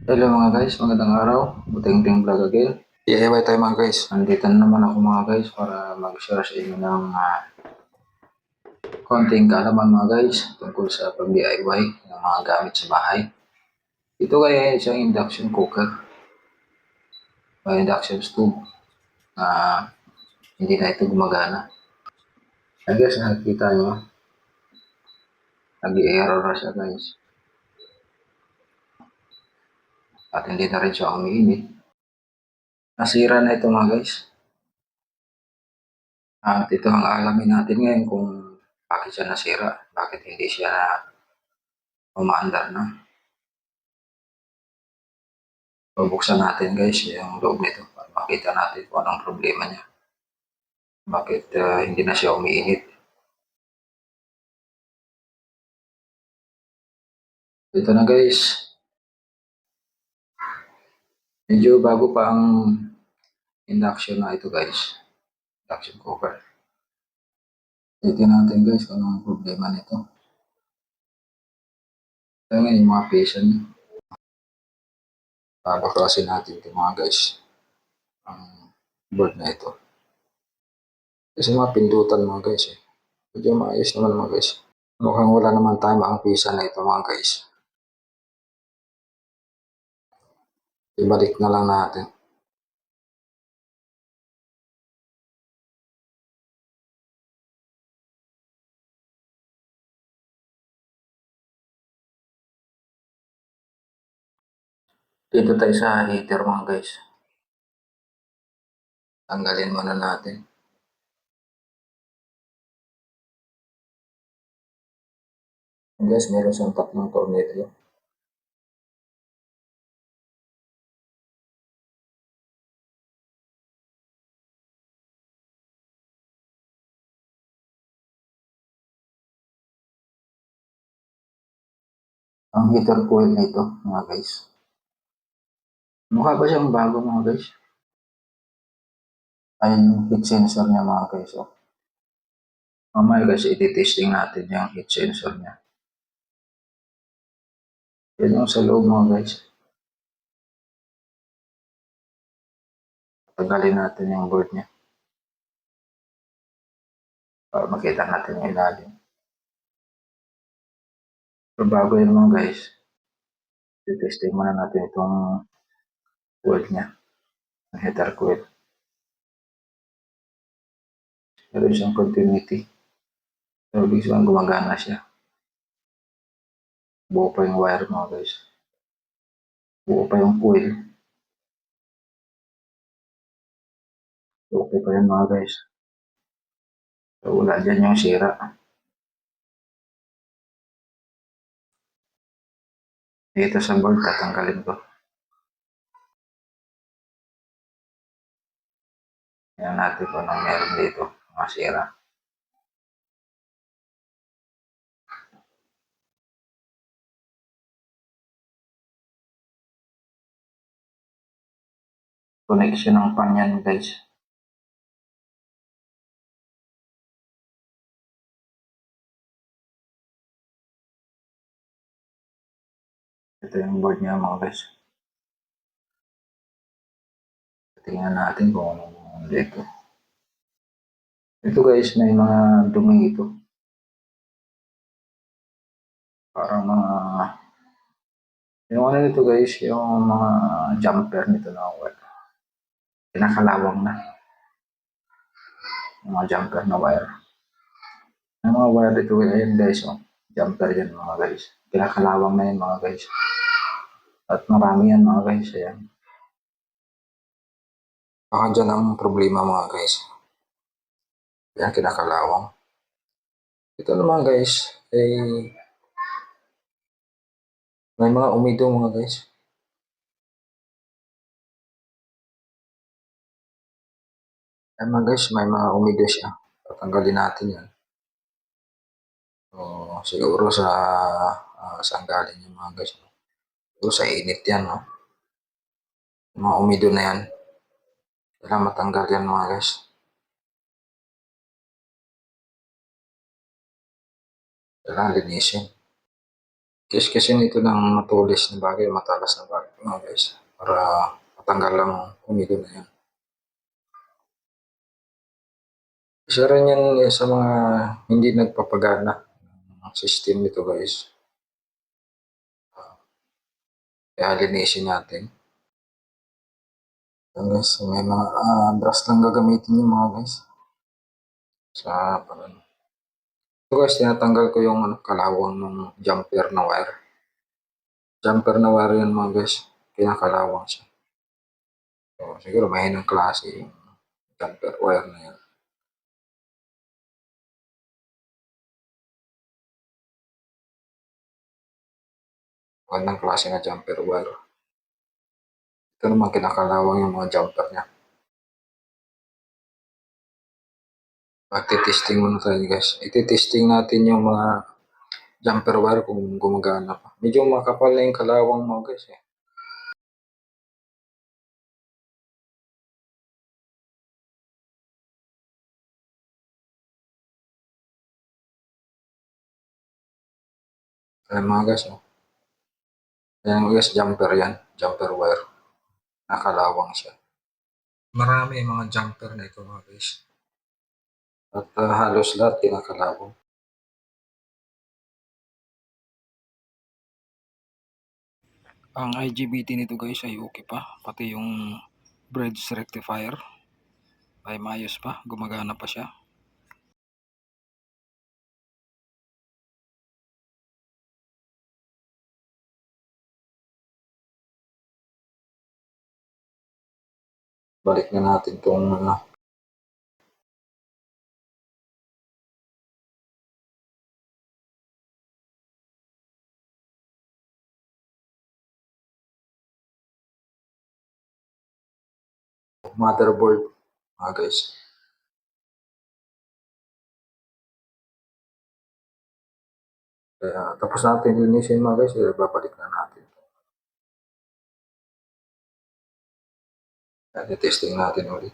Hello mga guys, magandang araw. Buting-ting vlog again. DIY tayo mga guys. Nandito na naman ako mga guys para mag-share sa inyo ng konting kaalaman mga guys tungkol sa pag-DIY ng mga gamit sa bahay. Ito kaya ay isang induction cooker o induction stove na hindi na ito gumagana. I guess nakikita nyo, nag-i-error na siya guys. At hindi na rin siya umiinit. Nasira na ito mga guys. At ito ang alamin natin ngayon kung bakit siya nasira, bakit hindi siya umaandar na. Bubuksan natin guys yung loob nito para makita natin kung anong problema niya. Bakit hindi na siya umiinit. Ito na guys. Medyo bago pa ang induction na ito guys. Induction cooker. Tingnan natin guys kung anong problema nito. Ito nga yung mga pisa niya. Babaklasin natin ito mga guys. Ang board na ito. Kasi mga pindutan mga guys eh. Medyo maayos naman mga guys. Mukhang wala naman tama ang pisa na ito mga guys. Ibalik na lang natin. Dito tayo sa heater mga guys. Tanggalin muna natin. Guys, meron siyang tatlong tornilyo. Ang heater coil nito mga guys. Mukha ba siyang bago mga guys? Ayun yung heat sensor niya mga guys. Oh. Mamaya guys, iti-testing natin yung heat sensor niya. Yan yung sa loob mga guys. Tagalin natin yung board niya. Para makita natin yung ilalim. So bago yun mga guys, iti-testing muna natin itong coil niya. Ang heater coil. Meron siyang continuity. So ibig sabihin gumagana siya. Buo pa yung wire mga guys. Buo pa yung coil. Okay pa yun mga guys. So wala dyan yung sira. Dito sa board, tatanggalin ko. Yan natin kung anong meron dito. Mga sira. Connection ng pan yan guys. Ito yung board niya mga guys. Tingnan natin kung ano dito. Ito guys, may mga dumi ito. Parang mga yung ano nito guys, yung mga jumper nito na wire. Kinakalawang na. Yung mga jumper na wire. Yung mga wire dito, ayun guys, oh. Jumper yan mga guys. Kinakalawang na yan mga guys. At marami yan mga guys. Ayan. Baka dyan ang problema mga guys. Yan, kinakalawang. Ito naman guys, ay may mga umido mga guys. Ayan mga guys, may mga umido siya. Tatanggalin natin yan. So, siguro sa saan galing yung mga guys. Siguro sa init yan. No? Yung mga umido na yan. Kailangan matanggal yan mga guys. Kailangan linisin. Kasi nito ng matulis na bagay, matalas na bagay. mga guys, para matanggal lang umido na yan. Isa rin yan sa mga hindi nagpapagana ng system nito guys. Kaya linisin natin. Yan guys, may mga brush lang gagamitin nyo mga guys. Sa parang. So guys, tinatanggal ko yung kalawang ng jumper na wire. Jumper na wire yan mga guys. Kinakalawang siya. So, siguro mahinang klase yung jumper wire na yan. Magandang klase na jumper wire. Ito naman kinakalawang yung mga jumper niya. Magte-testing muna tayo guys. Iti-testing natin yung mga jumper wire kung gumagana pa. Medyo makapal na yung kalawang mga guys eh. Ayan mga guys oh. Ayan mga guys, jumper yan. Jumper wire. Nakalawang siya. Marami yung mga jumper na ito mga guys. At halos lahat kinakalawang. Ang IGBT nito guys ay okay pa. Pati yung bridge rectifier ay maayos pa. Gumagana pa siya. Balik na natin itong motherboard mga guys. Kaya tapos natin linisin mga guys, babalik na natin. Kaya testing natin ulit.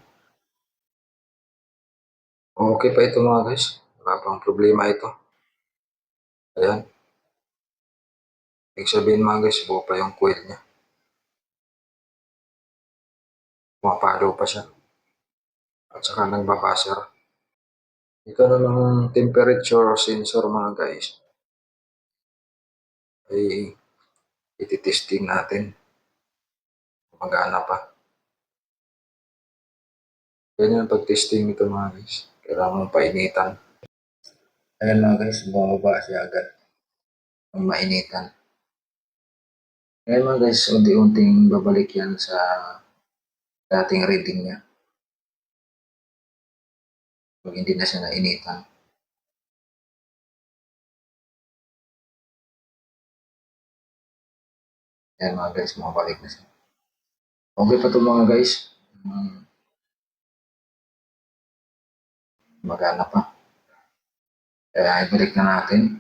Okay pa ito mga guys. Wala pang problema ito. Ayan. Ibig sabihin mga guys, buo pa yung coil niya. Pumapalo pa siya. At saka nagbabasher. Ito namang temperature sensor mga guys. Ay ititesting natin. Magana pa. Ganyan pag-testing ito mga guys. Kailangan mong painitan. Ayan mga guys, bumaba siya agad. Ang mainitan. Ayan mga guys, unti-unting babalik yan sa dating reading niya. Pag hindi na siya nainitan. Ayan mga guys, makabalik na siya. Okay pa ito mga guys. Magana pa. Kaya ibalik na natin.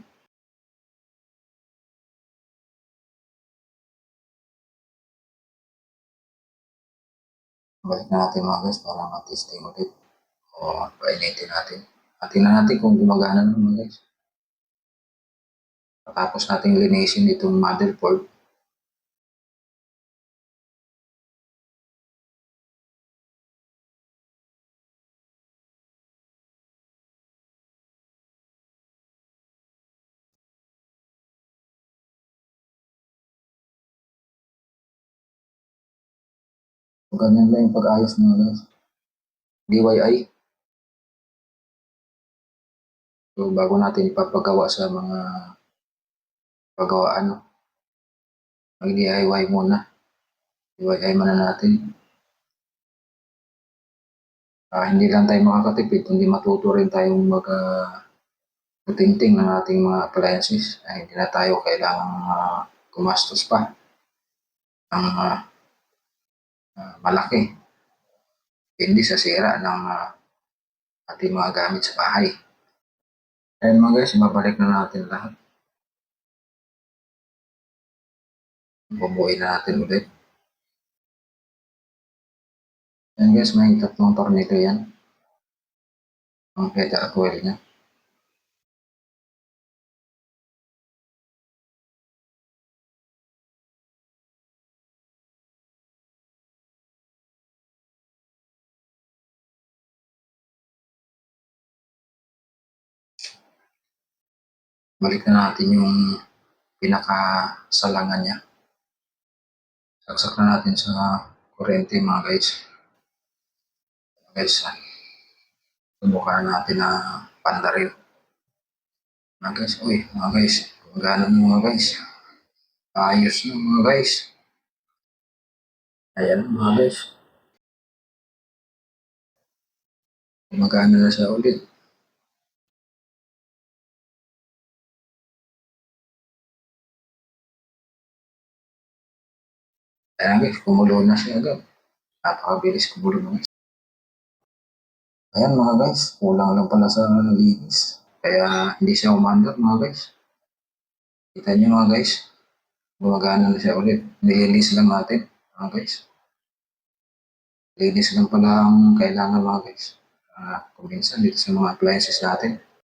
Balik na natin mga guys para ma-testing ulit. O painitin natin. At tingnan natin kung gumagana naman guys. Tapos natin linisin itong motherboard. So, ganyan lang yung pag-ayos mga guys. DIY. So bago natin ipapagawa sa mga pagawaan, mag-DIY muna. DIY muna natin. Hindi lang tayo makakatipid, kundi matuto rin tayong mag-tingting ng ating mga appliances. Hindi na tayo kailangang gumastos pa ng malaki. Hindi sa sira ng ating mga gamit sa bahay. Ayan mga guys, babalik na natin lahat. Bubuuin na natin ulit. Ayan guys, may tatlong tornilyo yan. Ang pedal coil niya. balik na natin yung pinakasalangan niya. Saksak na natin sa kurente mga guys. Guys, subukan natin na pandaril. Mga guys, uy, mga guys, gumagana mo mga guys. Ayos na mga guys. Ayan mga guys. Gumagana na siya ulit. Ayan guys, kumulo na siya agad. Napakabilis kumulo na. Ayan mga guys, kulang lang pala sa linis. Kaya hindi siya umandar mga guys. Kita niyo mga guys, gumagana na siya ulit. Nilinis lang natin mga guys. Linis lang pala ang kailangan mga guys. Kung minsan dito sa mga appliances natin.